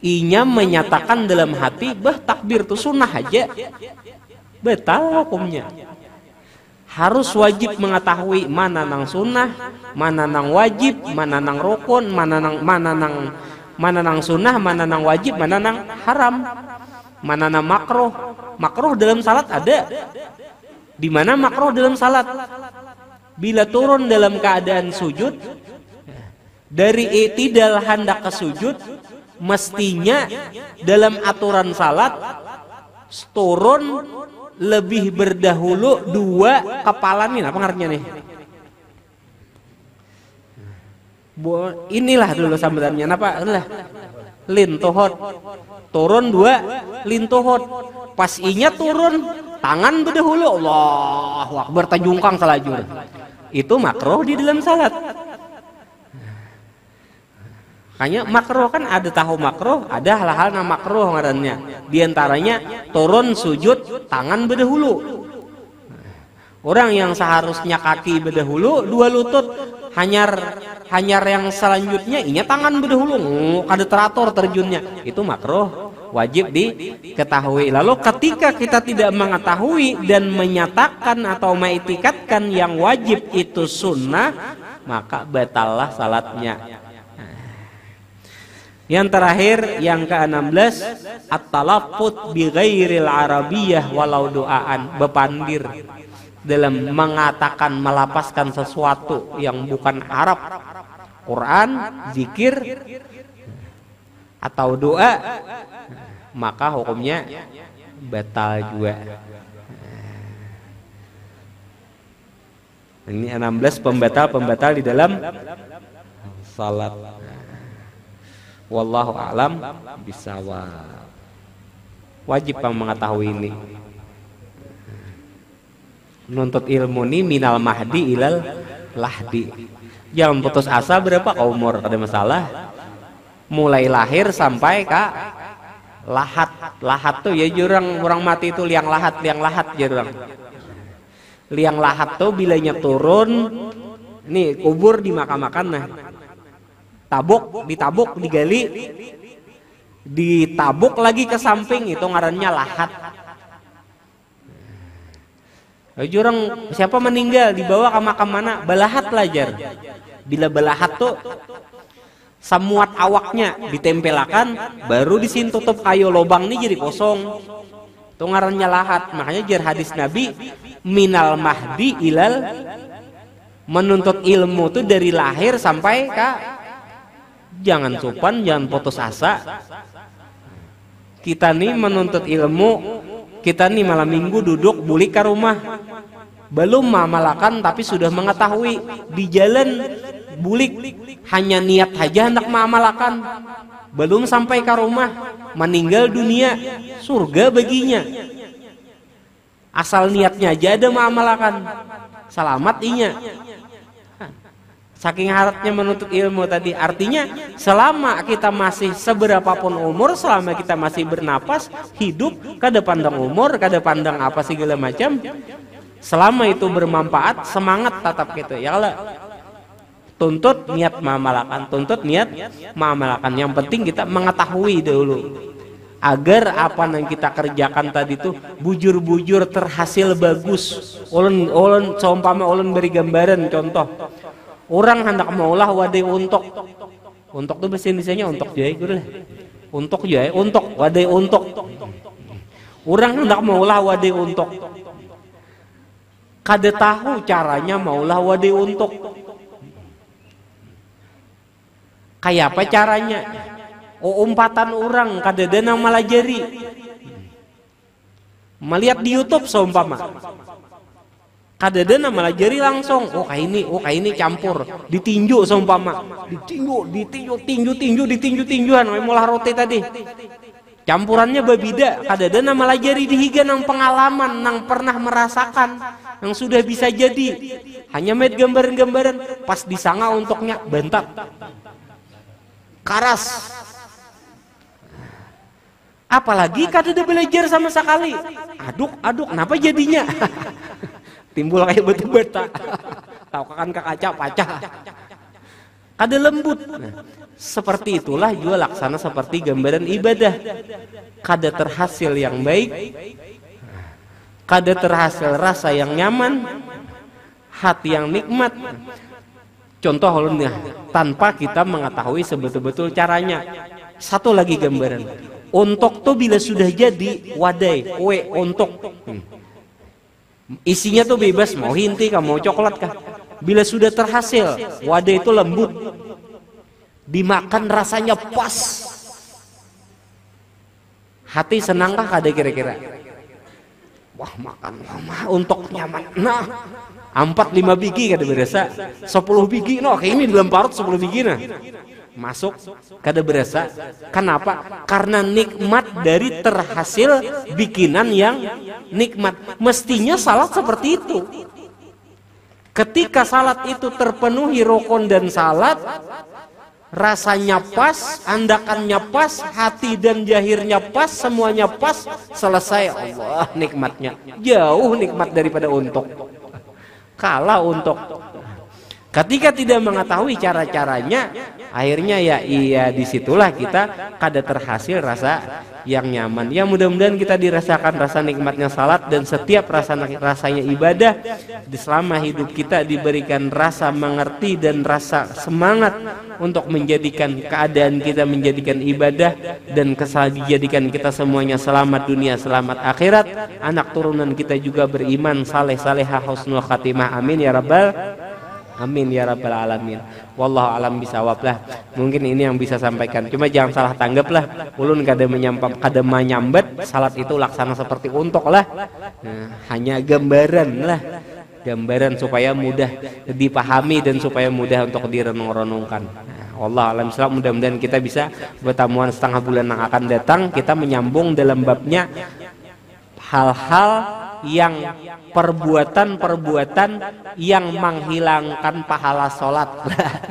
inya menyatakan dalam hati bah takbir tuh sunnah aja, betal hukumnya. Harus wajib mengetahui mana nang sunnah, mana nang wajib, mana nang rukun, mana nang sunnah, mana nang wajib, mana nang haram, mana nang makruh. Makruh dalam salat ada. Di mana makruh dalam salat? Bila turun dalam keadaan sujud, dari i'tidal hendak ke sujud, mestinya dalam aturan salat turun lebih berdahulu dua kepala nih, apa artinya nih? Inilah dulu sambutannya, apa? Lintuhot. Turun dua lintuhot. Pas inya turun, tangan berdahulu, Allahu Akbar, tajungkang salajur. Itu makruh di dalam salat. Hanya makruh kan ada tahu makruh, ada hal-hal yang makruh ngarannya. Di antaranya turun sujud tangan berdahulu. Orang yang seharusnya kaki berdahulu, dua lutut, hanyar yang selanjutnya inya tangan berdahulu. Kada teratur terjunnya. Itu makruh, wajib diketahui. Lalu ketika kita tidak mengetahui dan menyatakan atau mengiktikadkan yang wajib itu sunnah, maka batallah salatnya. Yang terakhir, yang ke-16, at-talaffuz bi ghairil arabiyyah walau doaan, bepandir dalam mengatakan, melapaskan sesuatu yang bukan Arab, Quran, zikir atau doa, maka hukumnya batal juga. Ini 16 pembatal di dalam salat. Wallahu a'lam bisawab. Wajib mengetahui ini. Nuntut ilmu ini minal mahdi ilal lahdi. Jangan putus asa berapa kau umur, ada masalah. Mulai lahir sampai ke lahat. Lahat tuh ya jurang orang mati itu liang lahat jurang. Liang lahat tuh bilanya turun, nih kubur dimakan-makan nah. Ditabuk, digali, ditabuk lagi ke samping, itu ngarannya lahat. Jurang siapa meninggal dibawa ke makam mana? Balahat lajar. Bila balahat tuh samuat awaknya ditempelakan, baru di sini tutup kayu lobang nih jadi kosong. Itu ngarannya lahat. Makanya jar hadis Nabi, minal mahdi ilal, menuntut ilmu tuh dari lahir sampai ke. Jangan supan, jangan putus asa. Kita nih menuntut ilmu, kita nih malam minggu duduk bulik ke rumah, belum mamalakan tapi sudah mengetahui. Di jalan bulik, hanya niat aja hendak mamalakan, belum sampai ke rumah, meninggal dunia, surga baginya. Asal niatnya aja ada mamalakan, selamat inya. Saking harapnya menuntut ilmu tadi. Artinya selama kita masih seberapapun umur, selama kita masih bernapas, hidup, kada pandang umur, kada pandang apa segala macam, selama itu bermanfaat, semangat tetap gitu. Ya Allah, tuntut niat mengamalkan. Yang penting kita mengetahui dulu, agar apa yang kita kerjakan tadi itu bujur-bujur terhasil bagus. Ulun seumpama ulun beri gambaran contoh. Orang hendak maulah wadai untuk tuh bahasa Indonesianya untuk jaya gitu lah. Untuk jaya, untuk wadai untuk. Orang hendak maulah wadai untuk. Kada tahu caranya maulah wadai untuk. Kayak apa caranya? Umpatan orang kada ada nang malajari. Melihat di YouTube seumpama. Kadada malah jari langsung, oh kayak ini campur, ditinju seumpama, ditinjuan, mulah roti tadi. Campurannya babida, kadada malah jari dihiga nang pengalaman, nang pernah merasakan, nang sudah bisa jadi. Hanya met gambaran-gambaran, pas disanga untuknya bantat, karas. Apalagi kadada belajar sama sekali, aduk, kenapa jadinya? Timbul kayak batu bata, tahu kan kaca pacah, kada lembut. Nah, seperti itulah juga laksana seperti gambaran ibadah, kada terhasil yang baik, kada terhasil rasa yang nyaman, hati yang nikmat. Contoh ulunnya, tanpa kita mengetahui sebetul-betul caranya. Satu lagi gambaran, ontok tuh bila sudah jadi wadai, kue ontok. Isinya tuh bebas, mau hinti kah, mau coklat kah. Bila sudah terhasil, wadah itu lembut, dimakan rasanya pas, hati senangkah kada kira-kira? Wah makan lama untuk nyaman. Nah 4-5 biji kada berasa, 10 biji, no kayak ini dalam parut 10 biji nah. Masuk kada berasa. Kenapa? Karena nikmat dari terhasil bikinan yang nikmat. Mestinya salat seperti itu. Ketika salat itu terpenuhi rukun dan salat, rasanya pas, andakannya pas, hati dan jahirnya pas, semuanya pas, selesai. Allah nikmatnya jauh nikmat daripada untuk. Kalah untuk. Ketika tidak mengetahui cara-caranya, akhirnya ya iya disitulah kita kada terhasil rasa yang nyaman. Ya mudah-mudahan kita dirasakan rasa nikmatnya salat, dan setiap rasanya ibadah selama hidup kita diberikan rasa mengerti dan rasa semangat untuk menjadikan keadaan kita menjadikan ibadah, dan dijadikan kita semuanya selamat dunia selamat akhirat, anak turunan kita juga beriman saleh salehah husnul khatimah. Amin ya rabbal amin ya rabbal alamin. Wallahu alam bisawab lah. Mungkin ini yang bisa sampaikan. Cuma jangan salah tanggap lah. Ulun kada menyambat salat itu laksana seperti untuk lah. Nah, hanya gambaran lah. Gambaran supaya mudah dipahami dan supaya mudah untuk direnung-renungkan. Nah, wallahu alam bisawab. Mudah-mudahan kita bisa pertemuan setengah bulan yang akan datang kita menyambung dalam babnya hal-hal yang perbuatan-perbuatan yang menghilangkan pahala sholat.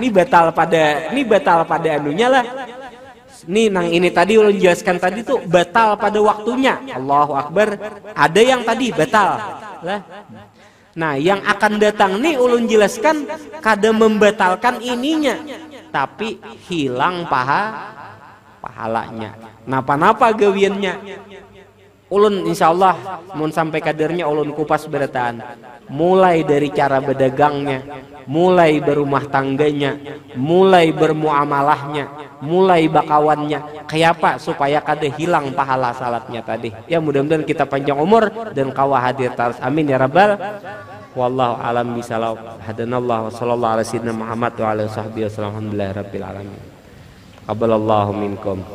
Ini batal pada anunya lah. Ini tadi ulun jelaskan tadi tuh batal pada waktunya. Allahu Akbar. Ada yang tadi batal lah. Nah yang akan datang nih ulun jelaskan kada membatalkan ininya, tapi hilang pahalanya. Napa-napa gawiannya. Ulun insya Allah mun sampai kadernya ulun kupas berataan, mulai dari cara berdagangnya, mulai berumah tangganya, mulai bermuamalahnya, mulai bakawannya, kayak apa supaya kada hilang pahala salatnya tadi. Ya mudah-mudahan kita panjang umur dan kawah hadir terus. Amin ya rabbal. Wallahu alam bisawab. Hadanallahu sallallahu alaihi wasallam Muhammad wa alihi wasahbihi wasallam. Alhamdulillahirabbil alamin. Qabbalallahu minkum.